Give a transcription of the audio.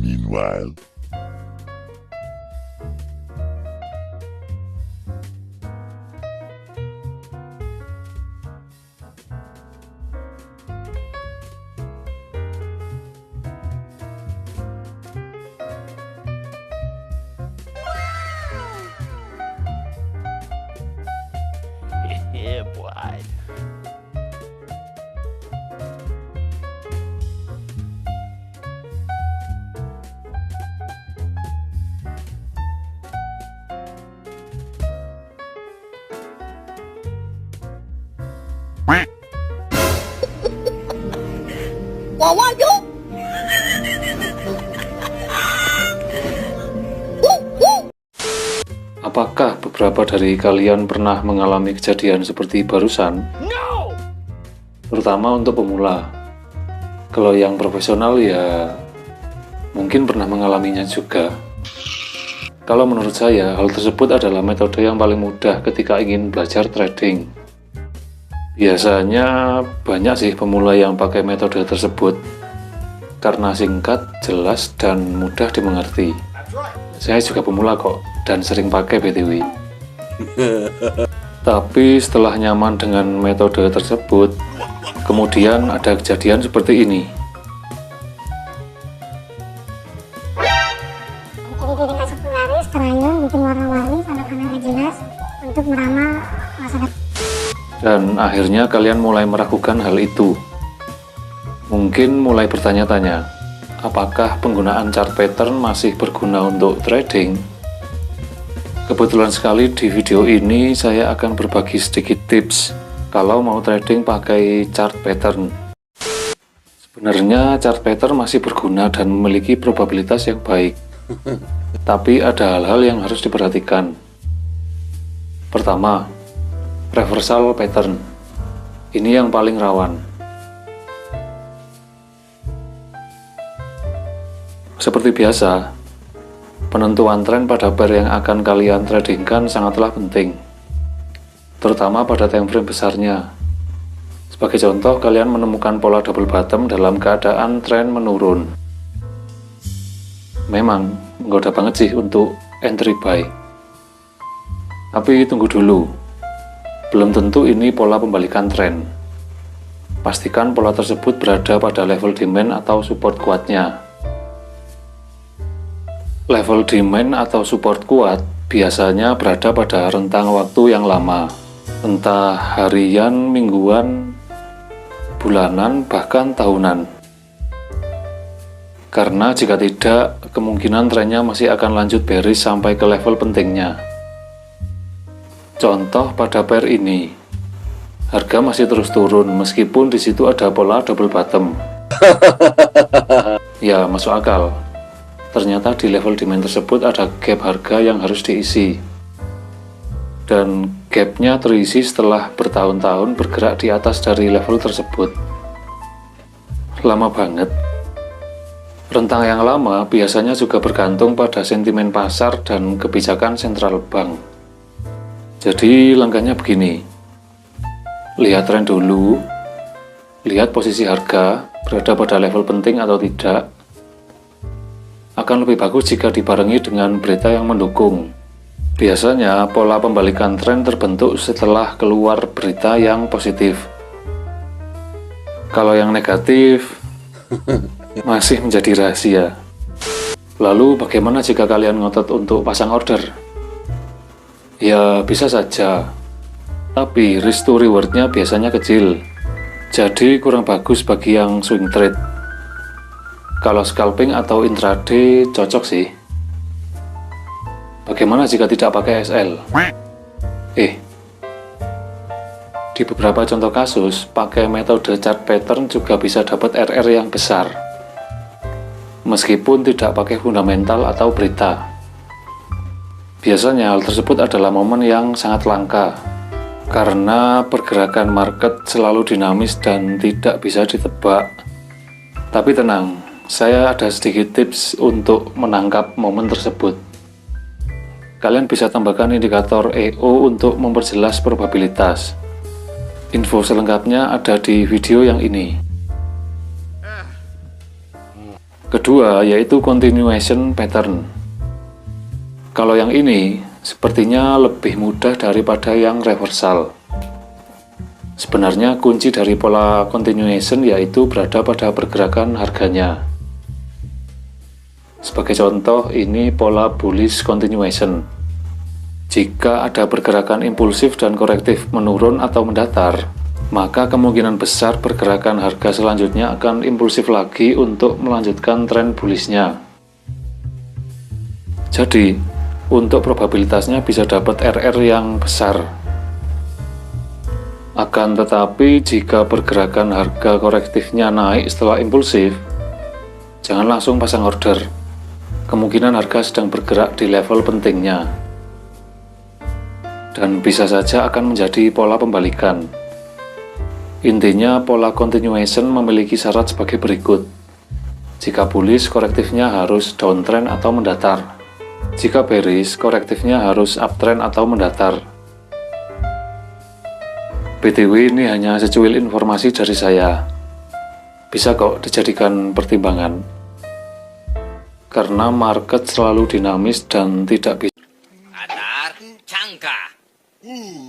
Meanwhile, Yeah, boy. Apakah beberapa dari kalian pernah mengalami kejadian seperti barusan? Terutama untuk pemula. Kalau yang profesional ya mungkin pernah mengalaminya juga. Kalau menurut saya, hal tersebut adalah metode yang paling mudah ketika ingin belajar trading. Biasanya banyak sih pemula yang pakai metode tersebut karena singkat, jelas, dan mudah dimengerti. Saya juga pemula kok, dan sering pakai BTW. Tapi setelah nyaman dengan metode tersebut, kemudian ada kejadian seperti ini. Jadi dikasih penggaris, terayun, bikin warna-warni, tanda-tanda gak jelas untuk meramal masa depan. Dan akhirnya kalian mulai meragukan hal itu. Mungkin mulai bertanya-tanya, apakah penggunaan chart pattern masih berguna untuk trading? Kebetulan sekali di video ini saya akan berbagi sedikit tips kalau mau trading pakai chart pattern. Sebenarnya chart pattern masih berguna dan memiliki probabilitas yang baik. Tapi ada hal-hal yang harus diperhatikan. Pertama, reversal pattern. Ini yang paling rawan. Seperti biasa, penentuan tren pada pair yang akan kalian tradingkan sangatlah penting, terutama pada time frame besarnya. Sebagai contoh, kalian menemukan pola double bottom dalam keadaan tren menurun. Memang menggoda banget sih untuk entry buy. Tapi tunggu dulu, belum tentu ini pola pembalikan tren. Pastikan pola tersebut berada pada level demand atau support kuatnya. Level demand atau support kuat biasanya berada pada rentang waktu yang lama, entah harian, mingguan, bulanan, bahkan tahunan. Karena jika tidak, kemungkinan trennya masih akan lanjut bearish sampai ke level pentingnya. Contoh pada pair ini, harga masih terus turun meskipun di situ ada pola double bottom. Ya, masuk akal. Ternyata di level demand tersebut ada gap harga yang harus diisi. Dan gapnya terisi setelah bertahun-tahun bergerak di atas dari level tersebut. Lama banget. Rentang yang lama biasanya juga bergantung pada sentimen pasar dan kebijakan sentral bank. Jadi langkahnya begini. Lihat tren dulu, lihat posisi harga berada pada level penting atau tidak. Akan lebih bagus jika dibarengi dengan berita yang mendukung. Biasanya pola pembalikan tren terbentuk setelah keluar berita yang positif. Kalau yang negatif masih menjadi rahasia. Lalu bagaimana jika kalian ngotot untuk pasang order? Ya bisa saja, tapi risk to rewardnya biasanya kecil, jadi kurang bagus bagi yang swing trade. Kalau scalping atau intraday cocok sih. Bagaimana jika tidak pakai SL? Di beberapa contoh kasus, pakai metode chart pattern juga bisa dapat RR yang besar, meskipun tidak pakai fundamental atau berita. Biasanya hal tersebut adalah momen yang sangat langka, karena pergerakan market selalu dinamis dan tidak bisa ditebak. Tapi tenang, saya ada sedikit tips untuk menangkap momen tersebut. Kalian bisa tambahkan indikator EO untuk memperjelas probabilitas. Info selengkapnya ada di video yang ini. Kedua, yaitu continuation pattern. Kalau yang ini, sepertinya lebih mudah daripada yang reversal. Sebenarnya kunci dari pola continuation yaitu berada pada pergerakan harganya. Sebagai contoh, ini pola bullish continuation. Jika ada pergerakan impulsif dan korektif menurun atau mendatar, maka kemungkinan besar pergerakan harga selanjutnya akan impulsif lagi untuk melanjutkan tren bullishnya. Jadi, untuk probabilitasnya bisa dapat RR yang besar. Akan tetapi, jika pergerakan harga korektifnya naik setelah impulsif, jangan langsung pasang order. Kemungkinan harga sedang bergerak di level pentingnya. Dan bisa saja akan menjadi pola pembalikan. Intinya, pola continuation memiliki syarat sebagai berikut. Jika bullish, korektifnya harus downtrend atau mendatar. Jika bearish, korektifnya harus uptrend atau mendatar. BTW, ini hanya secuil informasi dari saya. Bisa kok dijadikan pertimbangan. Karena market selalu dinamis dan tidak bisa